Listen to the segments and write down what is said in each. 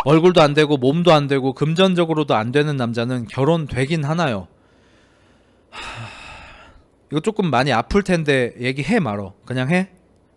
얼굴도 안 되고 몸도 안 되고 금전적으로도 안 되는 남자는 결혼되긴 하나요? 이거 조금 많이 아플 텐데 얘기해 말어. 그냥 해.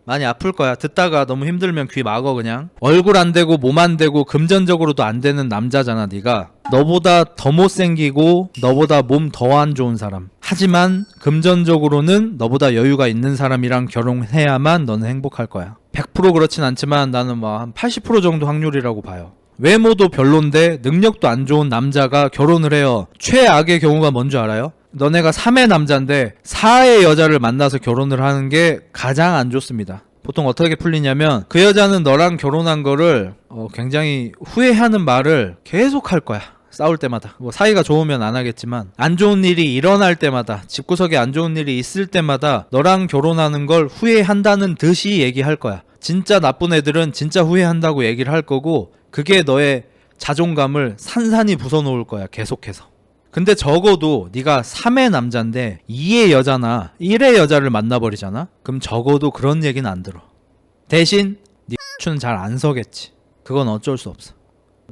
많이 아플 거야. 듣다가 너무 힘들면 귀 막어 그냥. 얼굴 안 되고 몸 안 되고 금전적으로도 안 되는 남자잖아 네가. 너보다 더 못생기고 너보다 몸 더 안 좋은 사람. 하지만 금전적으로는 너보다 여유가 있는 사람이랑 결혼해야만 너는 행복할 거야. 100% 그렇진 않지만 나는 뭐 한 80% 정도 확률이라고 봐요. 외모도 별론데 능력도 안 좋은 남자가 결혼을 해요. 최악의 경우가 뭔지 알아요? 너네가 3의 남자인데 4의 여자를 만나서 결혼을 하는 게 가장 안 좋습니다. 보통 어떻게 풀리냐면 그 여자는 너랑 결혼한 거를 굉장히 후회하는 말을 계속 할 거야. 싸울 때마다. 뭐 사이가 좋으면 안 하겠지만 안 좋은 일이 일어날 때마다, 집구석에 안 좋은 일이 있을 때마다 너랑 결혼하는 걸 후회한다는 듯이 얘기할 거야. 진짜 나쁜 애들은 진짜 후회한다고 얘기를 할 거고 그게 너의 자존감을 산산이 부숴놓을 거야. 계속해서. 근데 적어도 네가 3의 남자인데 2의 여자나 1의 여자를 만나버리잖아? 그럼 적어도 그런 얘기는 안 들어. 대신 네 X는 잘 안 서겠지. 그건 어쩔 수 없어.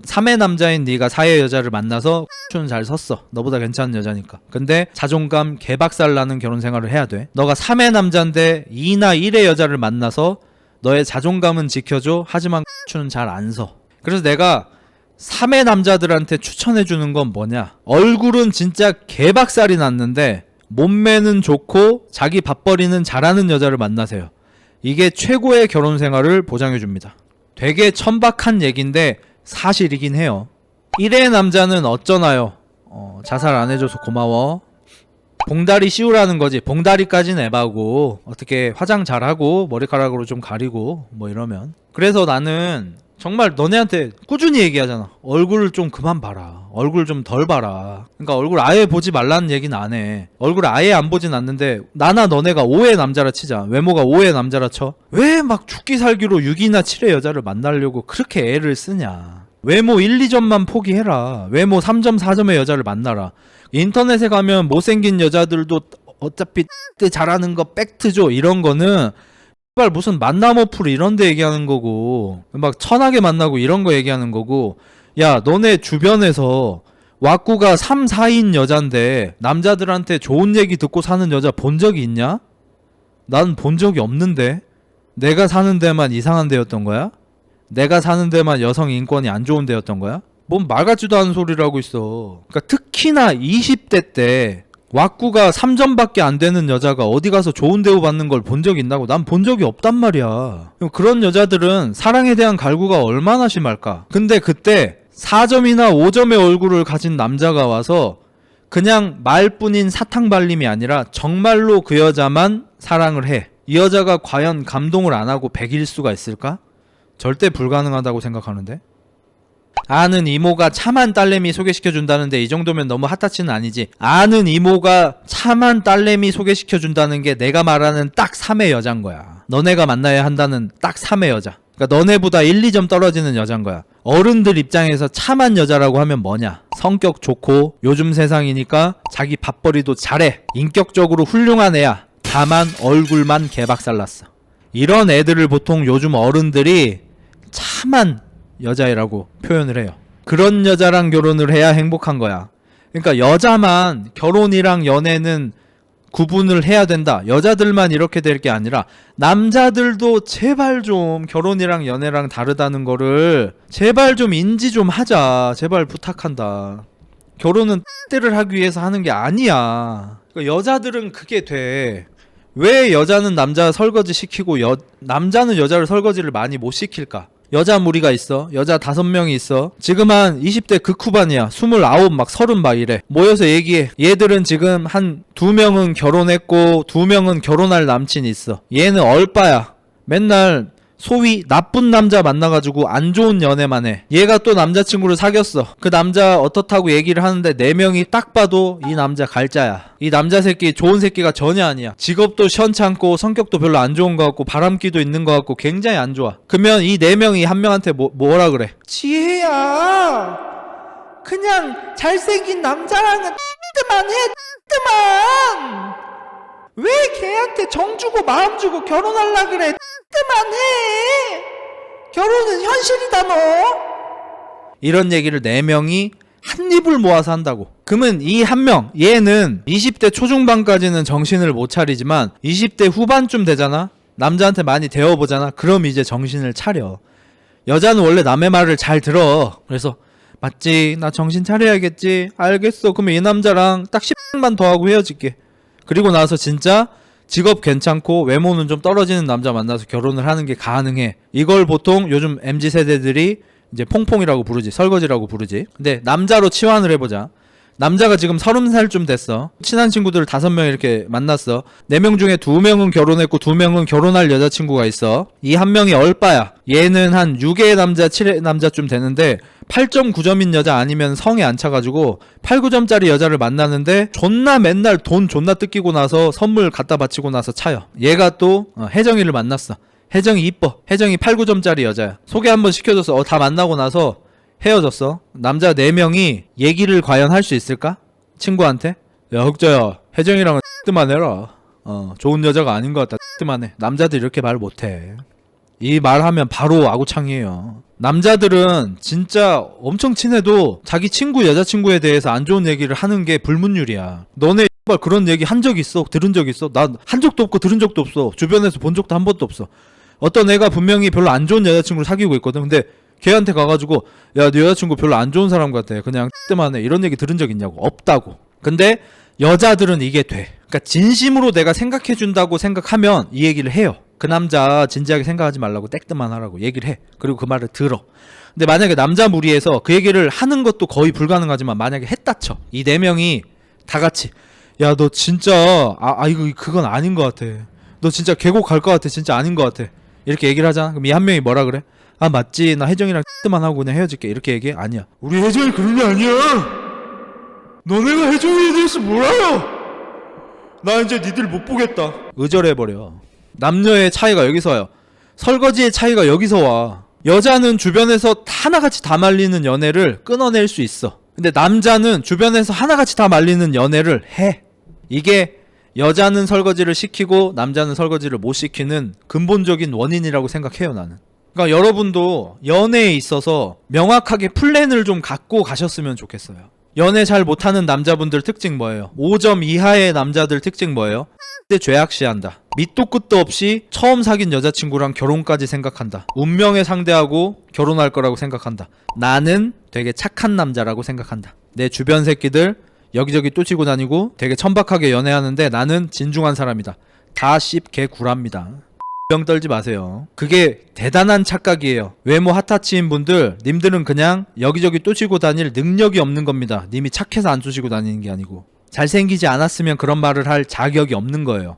3의 남자인 네가 4의 여자를 만나서 X는 잘 섰어. 너보다 괜찮은 여자니까. 근데 자존감 개박살 나는 결혼 생활을 해야 돼. 너가 3의 남자인데 2나 1의 여자를 만나서 너의 자존감은 지켜줘. 하지만 X는 잘 안 서. 그래서 내가 3의 남자들한테 추천해주는 건 뭐냐? 얼굴은 진짜 개박살이 났는데 몸매는 좋고 자기 밥벌이는 잘하는 여자를 만나세요. 이게 최고의 결혼 생활을 보장해줍니다. 되게 천박한 얘기인데 사실이긴 해요. 1의 남자는 어쩌나요? 자살 안 해줘서 고마워. 봉다리 씌우라는 거지. 봉다리까지는 에바고 어떻게 화장 잘하고 머리카락으로 좀 가리고 뭐 이러면. 그래서 나는 정말 너네한테 꾸준히 얘기하잖아. 얼굴을 좀 그만 봐라. 얼굴 좀 덜 봐라. 그러니까 얼굴 아예 보지 말라는 얘기는 안 해. 얼굴 아예 안 보진 않는데 나나 너네가 5의 남자라 치자. 외모가 5의 남자라 쳐. 왜 막 죽기 살기로 6이나 7의 여자를 만나려고 그렇게 애를 쓰냐. 외모 1, 2점만 포기해라. 외모 3점, 4점의 여자를 만나라. 인터넷에 가면 못생긴 여자들도 어차피 잘하는 거 팩트죠. 이런 거는 무슨 만남 어플 이런 데 얘기하는 거고 막 천하게 만나고 이런 거 얘기하는 거고. 야 너네 주변에서 왁구가 3, 4인 여잔데 남자들한테 좋은 얘기 듣고 사는 여자 본 적이 있냐? 난 본 적이 없는데. 내가 사는 데만 이상한 데였던 거야? 내가 사는 데만 여성 인권이 안 좋은 데였던 거야? 뭔 말 같지도 않은 소리를 하고 있어. 그러니까 특히나 20대 때 왁구가 3점밖에 안 되는 여자가 어디 가서 좋은 대우 받는 걸 본 적이 있나고? 난 본 적이 없단 말이야. 그런 여자들은 사랑에 대한 갈구가 얼마나 심할까? 근데 그때 4점이나 5점의 얼굴을 가진 남자가 와서 그냥 말뿐인 사탕발림이 아니라 정말로 그 여자만 사랑을 해. 이 여자가 과연 감동을 안 하고 100일 수가 있을까? 절대 불가능하다고 생각하는데. 아는 이모가 참한 딸내미 소개시켜준다는데 이 정도면 너무 핫타치는 아니지. 아는 이모가 참한 딸내미 소개시켜준다는 게 내가 말하는 딱 3의 여잔 거야. 너네가 만나야 한다는 딱 3의 여자. 그러니까 너네보다 1, 2점 떨어지는 여잔 거야. 어른들 입장에서 참한 여자라고 하면 뭐냐? 성격 좋고 요즘 세상이니까 자기 밥벌이도 잘해. 인격적으로 훌륭한 애야. 다만 얼굴만 개박살났어. 이런 애들을 보통 요즘 어른들이 참한 여자애라고 표현을 해요. 그런 여자랑 결혼을 해야 행복한 거야. 그러니까 여자만 결혼이랑 연애는 구분을 해야 된다. 여자들만 이렇게 될 게 아니라 남자들도 제발 좀 결혼이랑 연애랑 다르다는 거를 제발 좀 인지 좀 하자. 제발 부탁한다. 결혼은 때를 하기 위해서 하는 게 아니야. 그러니까 여자들은 그게 돼. 왜 여자는 남자 설거지 시키고 남자는 여자를 설거지를 많이 못 시킬까? 여자 무리가 있어. 여자 5명이 있어. 지금 한 20대 극후반이야. 29 막 30 막 이래. 모여서 얘기해. 얘들은 지금 한 2명은 결혼했고 2명은 결혼할 남친이 있어. 얘는 얼빠야. 맨날 소위 나쁜 남자 만나가지고 안 좋은 연애만 해. 얘가 또 남자친구를 사귀었어. 그 남자 어떻다고 얘기를 하는데 4명이 딱 봐도 이 남자 갈자야. 이 남자 새끼 좋은 새끼가 전혀 아니야. 직업도 시원찮고 성격도 별로 안 좋은 것 같고 바람기도 있는 것 같고 굉장히 안 좋아. 그러면 이 4명이 한 명한테 뭐라 그래? 지혜야 그냥 잘생긴 남자랑은 뜨만 해. 뜨만 왜 걔한테 정 주고 마음 주고 결혼하려 그래? 그만해. 결혼은 현실이다 너. 이런 얘기를 4명이 한 입을 모아서 한다고. 그러면 이 한 명, 얘는 20대 초중반까지는 정신을 못 차리지만 20대 후반쯤 되잖아? 남자한테 많이 대어보잖아? 그럼 이제 정신을 차려. 여자는 원래 남의 말을 잘 들어. 그래서 맞지, 나 정신 차려야겠지, 알겠어, 그러면 이 남자랑 딱 10분만 더 하고 헤어질게. 그리고 나서 진짜 직업 괜찮고 외모는 좀 떨어지는 남자 만나서 결혼을 하는 게 가능해. 이걸 보통 요즘 MZ세대들이 이제 퐁퐁이라고 부르지, 설거지라고 부르지. 근데 남자로 치환을 해보자. 남자가 지금 30살쯤 됐어. 친한 친구들 5명 이렇게 만났어. 4명 중에 2명은 결혼했고 2명은 결혼할 여자친구가 있어. 이 한 명이 얼빠야. 얘는 한 6의 남자 7의 남자쯤 되는데 8.9점인 여자 아니면 성에 안 차가지고 8, 9점짜리 여자를 만나는데 존나 맨날 돈 존나 뜯기고 나서 선물 갖다 바치고 나서 차요. 얘가 또 혜정이를 만났어. 혜정이 이뻐. 혜정이 8, 9점짜리 여자야. 소개 한번 시켜줬어. 다 만나고 나서 헤어졌어. 남자 4명이 얘기를 과연 할 수 있을까? 친구한테? 야, 흑자야, 혜정이랑은 뜨만 해라. 좋은 여자가 아닌 것 같다. 뜨만 해. 남자들 이렇게 말 못해. 이 말하면 바로 아구창이에요. 남자들은 진짜 엄청 친해도 자기 친구 여자친구에 대해서 안 좋은 얘기를 하는 게 불문율이야. 너네 그런 얘기 한 적 있어? 들은 적 있어? 난 한 적도 없고 들은 적도 없어. 주변에서 본 적도 한 번도 없어. 어떤 애가 분명히 별로 안 좋은 여자친구를 사귀고 있거든. 근데 걔한테 가가지고 야, 네 여자친구 별로 안 좋은 사람 같아, 그냥 뜨만 해, 이런 얘기 들은 적 있냐고. 없다고. 근데 여자들은 이게 돼. 그러니까 진심으로 내가 생각해준다고 생각하면 이 얘기를 해요. 그 남자 진지하게 생각하지 말라고 땡뜨만 하라고 얘기를 해. 그리고 그 말을 들어. 근데 만약에 남자 무리에서 그 얘기를 하는 것도 거의 불가능하지만 만약에 했다 쳐. 이 4명이 다 같이 야, 너 진짜 이거 그건 아닌 것 같아, 너 진짜 계곡 갈 것 같아, 진짜 아닌 것 같아, 이렇게 얘기를 하잖아. 그럼 이 한 명이 뭐라 그래? 아, 맞지, 나 혜정이랑 X만 하고 그냥 헤어질게, 이렇게 얘기해? 아니야. 우리 혜정이 그런 게 아니야. 너네가 혜정이에 대해서 뭘 알아? 나 이제 니들 못 보겠다. 의절해버려. 남녀의 차이가 여기서 와요. 설거지의 차이가 여기서 와. 여자는 주변에서 하나같이 다 말리는 연애를 끊어낼 수 있어. 근데 남자는 주변에서 하나같이 다 말리는 연애를 해. 이게 여자는 설거지를 시키고 남자는 설거지를 못 시키는 근본적인 원인이라고 생각해요, 나는. 그러니까 여러분도 연애에 있어서 명확하게 플랜을 좀 갖고 가셨으면 좋겠어요. 연애 잘 못하는 남자분들 특징 뭐예요? 5점 이하의 남자들 특징 뭐예요? 그때 죄악시한다. 밑도 끝도 없이 처음 사귄 여자친구랑 결혼까지 생각한다. 운명에 상대하고 결혼할 거라고 생각한다. 나는 되게 착한 남자라고 생각한다. 내 주변 새끼들 여기저기 쫓이고 다니고 되게 천박하게 연애하는데 나는 진중한 사람이다. 다 씹개구랍니다. 병 떨지 마세요. 그게 대단한 착각이에요. 외모 핫타치인 분들, 님들은 그냥 여기저기 쫓이고 다닐 능력이 없는 겁니다. 님이 착해서 안 쫓이고 다니는 게 아니고. 잘생기지 않았으면 그런 말을 할 자격이 없는 거예요.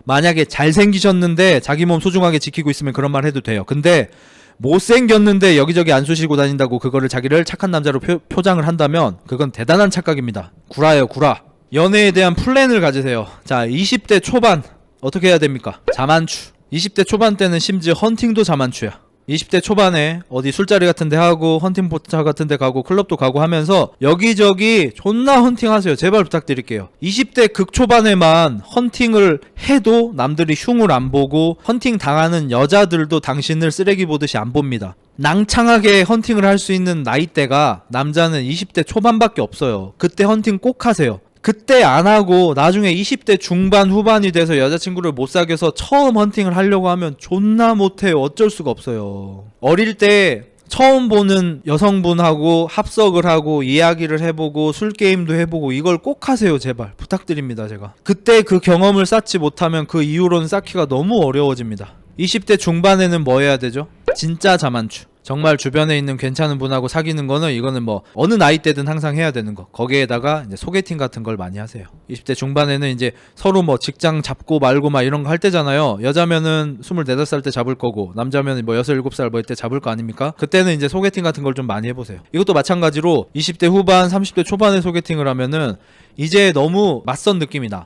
만약에 잘생기셨는데 자기 몸 소중하게 지키고 있으면 그런 말 해도 돼요. 근데 못생겼는데 여기저기 안 쑤시고 다닌다고 그거를 자기를 착한 남자로 표장을 한다면 그건 대단한 착각입니다. 구라예요, 구라. 연애에 대한 플랜을 가지세요. 자, 20대 초반 어떻게 해야 됩니까? 자만추. 20대 초반 때는 심지어 헌팅도 자만추야. 20대 초반에 어디 술자리 같은 데 하고 헌팅 포차 같은 데 가고 클럽도 가고 하면서 여기저기 존나 헌팅하세요. 제발 부탁드릴게요. 20대 극초반에만 헌팅을 해도 남들이 흉을 안 보고 헌팅 당하는 여자들도 당신을 쓰레기 보듯이 안 봅니다. 낭창하게 헌팅을 할 수 있는 나이대가 남자는 20대 초반밖에 없어요. 그때 헌팅 꼭 하세요. 그때 안 하고 나중에 20대 중반 후반이 돼서 여자친구를 못 사귀어서 처음 헌팅을 하려고 하면 존나 못해요. 어쩔 수가 없어요. 어릴 때 처음 보는 여성분하고 합석을 하고 이야기를 해보고 술게임도 해보고 이걸 꼭 하세요. 제발 부탁드립니다. 제가 그때 그 경험을 쌓지 못하면 그 이후로는 쌓기가 너무 어려워집니다. 20대 중반에는 뭐 해야 되죠? 진짜 자만추. 정말 주변에 있는 괜찮은 분하고 사귀는 거는 이거는 뭐 어느 나이 때든 항상 해야 되는 거. 거기에다가 이제 소개팅 같은 걸 많이 하세요. 20대 중반에는 이제 서로 뭐 직장 잡고 말고 막 이런 거 할 때잖아요. 여자면은 24살 때 잡을 거고 남자면은 뭐 6, 7살 뭐 이때 잡을 거 아닙니까? 그때는 이제 소개팅 같은 걸 좀 많이 해보세요. 이것도 마찬가지로 20대 후반, 30대 초반에 소개팅을 하면은 이제 너무 맞선 느낌이 나.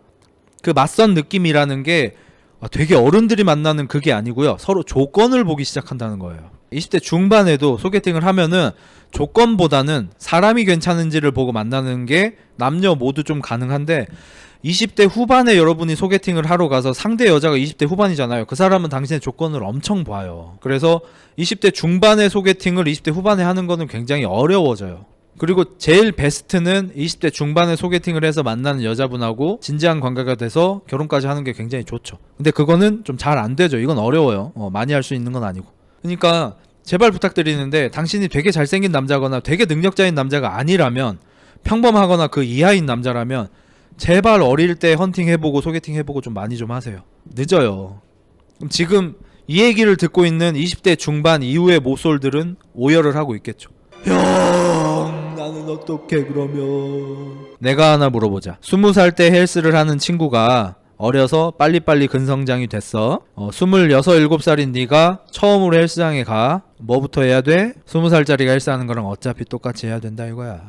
그 맞선 느낌이라는 게 되게 어른들이 만나는 그게 아니고요. 서로 조건을 보기 시작한다는 거예요. 20대 중반에도 소개팅을 하면은 조건보다는 사람이 괜찮은지를 보고 만나는 게 남녀 모두 좀 가능한데 20대 후반에 여러분이 소개팅을 하러 가서 상대 여자가 20대 후반이잖아요. 그 사람은 당신의 조건을 엄청 봐요. 그래서 20대 중반에 소개팅을 20대 후반에 하는 거는 굉장히 어려워져요. 그리고 제일 베스트는 20대 중반에 소개팅을 해서 만나는 여자분하고 진지한 관계가 돼서 결혼까지 하는 게 굉장히 좋죠. 근데 그거는 좀 잘 안 되죠. 이건 어려워요. 많이 할 수 있는 건 아니고. 그러니까 제발 부탁드리는데 당신이 되게 잘생긴 남자거나 되게 능력자인 남자가 아니라면, 평범하거나 그 이하인 남자라면 제발 어릴 때 헌팅 해보고 소개팅 해보고 좀 많이 좀 하세요. 늦어요. 그럼 지금 이 얘기를 듣고 있는 20대 중반 이후의 모쏠들은 오열을 하고 있겠죠. 형, 나는 어떻게 그러면? 내가 하나 물어보자. 20살 때 헬스를 하는 친구가 어려서 빨리빨리 근성장이 됐어. 26, 7살인 네가 처음으로 헬스장에 가. 뭐부터 해야 돼? 20살짜리가 헬스하는 거랑 어차피 똑같이 해야 된다 이거야.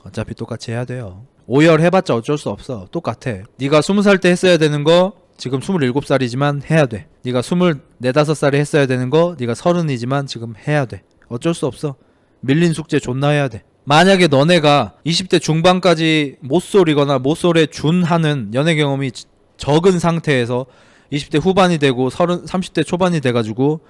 어차피 똑같이 해야 돼요. 오열해봤자 어쩔 수 없어. 똑같아. 네가 20살 때 했어야 되는 거 지금 27살이지만 해야 돼. 네가 24, 5살에 했어야 되는 거 네가 30이지만 지금 해야 돼. 어쩔 수 없어. 밀린 숙제 존나 해야 돼. 만약에 너네가 20대 중반까지 모쏠이거나 모쏠에 준하는 연애 경험이 적은 상태에서 20대 후반이 되고 30대 초반이 돼가지고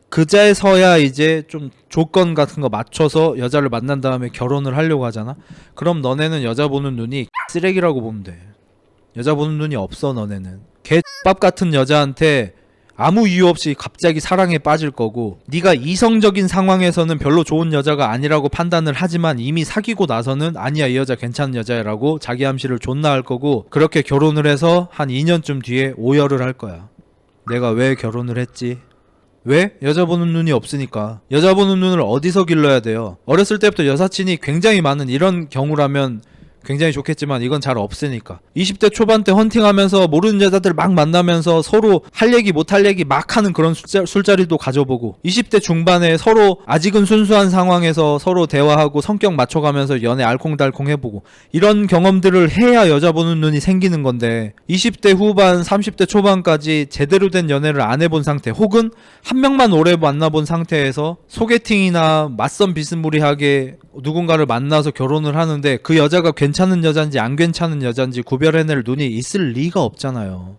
그제서야 이제 좀 조건 같은 거 맞춰서 여자를 만난 다음에 결혼을 하려고 하잖아. 그럼 너네는 여자 보는 눈이 쓰레기라고 보면 돼. 여자 보는 눈이 없어. 너네는 개밥 같은 여자한테 아무 이유 없이 갑자기 사랑에 빠질 거고, 네가 이성적인 상황에서는 별로 좋은 여자가 아니라고 판단을 하지만 이미 사귀고 나서는 아니야 이 여자 괜찮은 여자야 라고 자기 암시를 존나 할 거고, 그렇게 결혼을 해서 한 2년쯤 뒤에 오열을 할 거야. 내가 왜 결혼을 했지? 왜? 여자 보는 눈이 없으니까. 여자 보는 눈을 어디서 길러야 돼요? 어렸을 때부터 여사친이 굉장히 많은 이런 경우라면 굉장히 좋겠지만 이건 잘 없으니까. 20대 초반 때 헌팅하면서 모르는 여자들 막 만나면서 서로 할 얘기 못 할 얘기 막 하는 그런 술자리도 가져보고, 20대 중반에 서로 아직은 순수한 상황에서 서로 대화하고 성격 맞춰가면서 연애 알콩달콩 해보고, 이런 경험들을 해야 여자 보는 눈이 생기는 건데 20대 후반 30대 초반까지 제대로 된 연애를 안 해본 상태, 혹은 한 명만 오래 만나본 상태에서 소개팅이나 맞선 비스무리하게 누군가를 만나서 결혼을 하는데 그 여자가 괜찮은 여잔지 안 괜찮은 여잔지 구별해낼 눈이 있을 리가 없잖아요.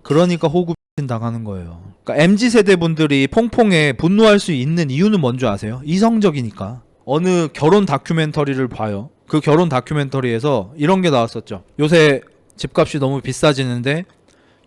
그러니까 호구 당하는 거예요. 그러니까 MZ세대 분들이 퐁퐁에 분노할 수 있는 이유는 뭔지 아세요? 이성적이니까. 어느 결혼 다큐멘터리를 봐요. 그 결혼 다큐멘터리에서 이런 게 나왔었죠. 요새 집값이 너무 비싸지는데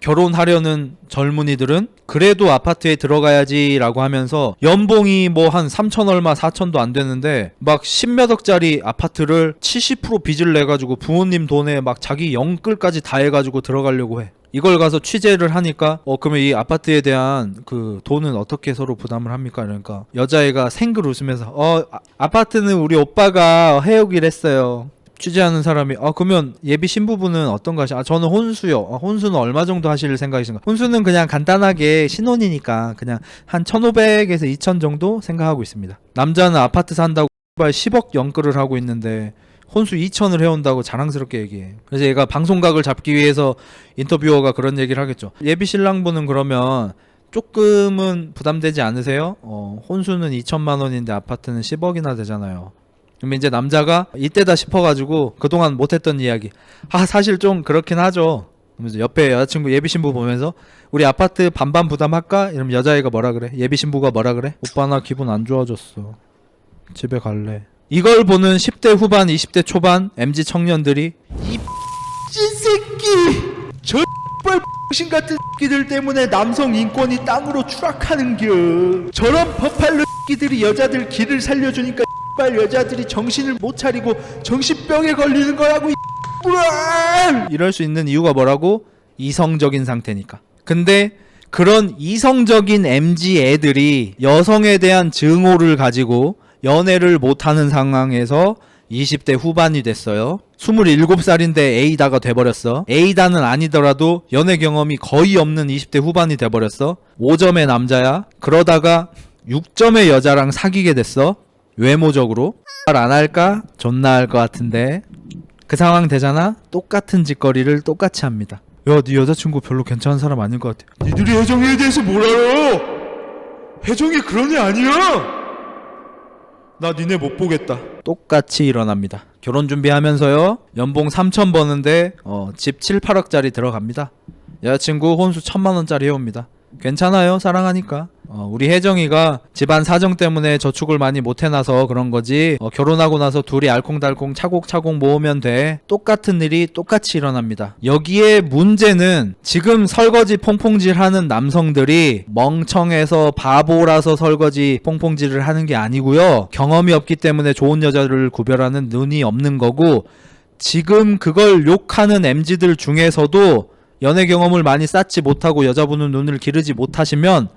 결혼하려는 젊은이들은 그래도 아파트에 들어가야지 라고 하면서 연봉이 뭐 한 3천 얼마 4천도 안 되는데 막 10몇 억짜리 아파트를 70% 빚을 내가지고 부모님 돈에 막 자기 영끌까지 다 해가지고 들어가려고 해. 이걸 가서 취재를 하니까 그러면 이 아파트에 대한 그 돈은 어떻게 서로 부담을 합니까? 그러니까 여자애가 생글 웃으면서 아파트는 우리 오빠가 해오기로 했어요. 취재하는 사람이 그러면 예비 신부분은 어떤 거 하시? 저는 혼수요. 혼수는 얼마 정도 하실 생각이신가? 혼수는 그냥 간단하게 신혼이니까 그냥 한 1,500에서 2,000 정도 생각하고 있습니다. 남자는 아파트 산다고 10억 연끌을 하고 있는데 혼수 2,000을 해온다고 자랑스럽게 얘기해. 그래서 얘가 방송각을 잡기 위해서 인터뷰어가 그런 얘기를 하겠죠. 예비 신랑분은 그러면 조금은 부담되지 않으세요? 혼수는 2천만 원인데 아파트는 10억이나 되잖아요. 그럼 이제 남자가 이때다 싶어가지고 그동안 못했던 이야기, 사실 좀 그렇긴 하죠. 그러면서 옆에 여자친구 예비 신부 보면서 우리 아파트 반반 부담할까? 이러면 여자애가 뭐라 그래? 예비 신부가 뭐라 그래? 오빠 나 기분 안 좋아졌어. 집에 갈래. 이걸 보는 10대 후반 20대 초반 MZ 청년들이 이 새끼 저 X 같은 새끼들 때문에 남성 인권이 땅으로 추락하는겨. 저런 버팔로 새끼들이 여자들 길을 살려주니까 여자들이 정신을 못 차리고 정신병에 걸리는 거라고. 이럴 수 있는 이유가 뭐라고? 이성적인 상태니까. 근데 그런 이성적인 MZ 애들이 여성에 대한 증오를 가지고 연애를 못하는 상황에서 20대 후반이 됐어요. 27살인데 A다가 돼버렸어. A다는 아니더라도 연애 경험이 거의 없는 20대 후반이 돼버렸어. 5점의 남자야. 그러다가 6점의 여자랑 사귀게 됐어. 외모적으로. 말 안 할까? 존나 할 것 같은데. 그 상황 되잖아? 똑같은 짓거리를 똑같이 합니다. 야, 네 여자친구 별로 괜찮은 사람 아닌 것 같아. 니들이 애정에 대해서 뭘 알아? 혜정이 그런 애 아니야. 나 니네 못 보겠다. 똑같이 일어납니다. 결혼 준비하면서요, 연봉 3천 버는데 집 7, 8억짜리 들어갑니다. 여자친구 혼수 1,000만 원짜리 해옵니다. 괜찮아요, 사랑하니까. 우리 혜정이가 집안 사정 때문에 저축을 많이 못 해놔서 그런 거지, 결혼하고 나서 둘이 알콩달콩 차곡차곡 모으면 돼. 똑같은 일이 똑같이 일어납니다. 여기에 문제는 지금 설거지 퐁퐁질 하는 남성들이 멍청해서 바보라서 설거지 퐁퐁질을 하는 게 아니고요, 경험이 없기 때문에 좋은 여자를 구별하는 눈이 없는 거고, 지금 그걸 욕하는 MZ들 중에서도 연애 경험을 많이 쌓지 못하고 여자 보는 눈을 기르지 못하시면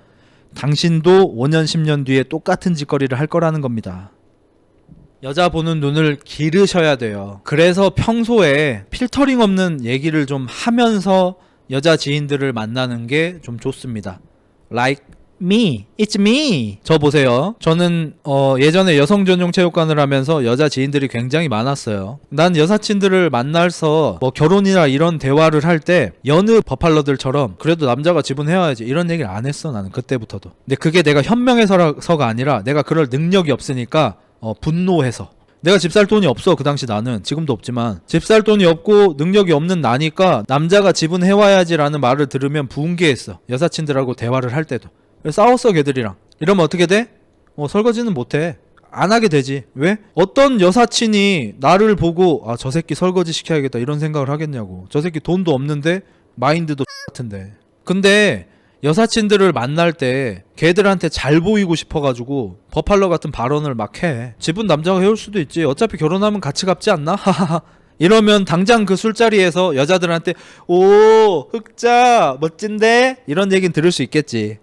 당신도 5년 10년 뒤에 똑같은 짓거리를 할 거라는 겁니다. 여자 보는 눈을 기르셔야 돼요. 그래서 평소에 필터링 없는 얘기를 좀 하면서 여자 지인들을 만나는 게 좀 좋습니다. Like me, it's me. 저 보세요. 저는 예전에 여성 전용 체육관을 하면서 여자 지인들이 굉장히 많았어요. 난 여사친들을 만나서 뭐 결혼이나 이런 대화를 할 때 여느 버팔러들처럼 그래도 남자가 지분해야지 이런 얘기를 안 했어. 나는 그때부터도. 근데 그게 내가 현명해서가 아니라 내가 그럴 능력이 없으니까 분노해서. 내가 집 살 돈이 없어. 그 당시 나는. 지금도 없지만 집 살 돈이 없고 능력이 없는 나니까 남자가 지분해와야지라는 말을 들으면 분개했어. 여사친들하고 대화를 할 때도. 싸웠어, 걔들이랑. 이러면 어떻게 돼? 설거지는 못해. 안 하게 되지. 왜? 어떤 여사친이 나를 보고 저 새끼 설거지 시켜야겠다 이런 생각을 하겠냐고. 저 새끼 돈도 없는데 마인드도 같은데. 근데 여사친들을 만날 때 걔들한테 잘 보이고 싶어가지고 버팔러 같은 발언을 막 해. 집은 남자가 해올 수도 있지. 어차피 결혼하면 같이 갚지 않나? 하하하. 이러면 당장 그 술자리에서 여자들한테 오 흑자 멋진데? 이런 얘기는 들을 수 있겠지.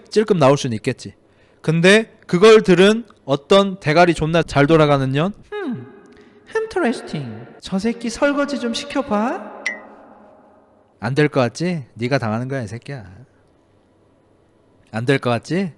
찔끔 나올 수는 있겠지. 근데 그걸 들은 어떤 대가리 존나 잘 돌아가는 년, interesting. 저 새끼 설거지 좀 시켜봐. 안 될 것 같지? 네가 당하는 거야, 이 새끼야. 안 될 것 같지?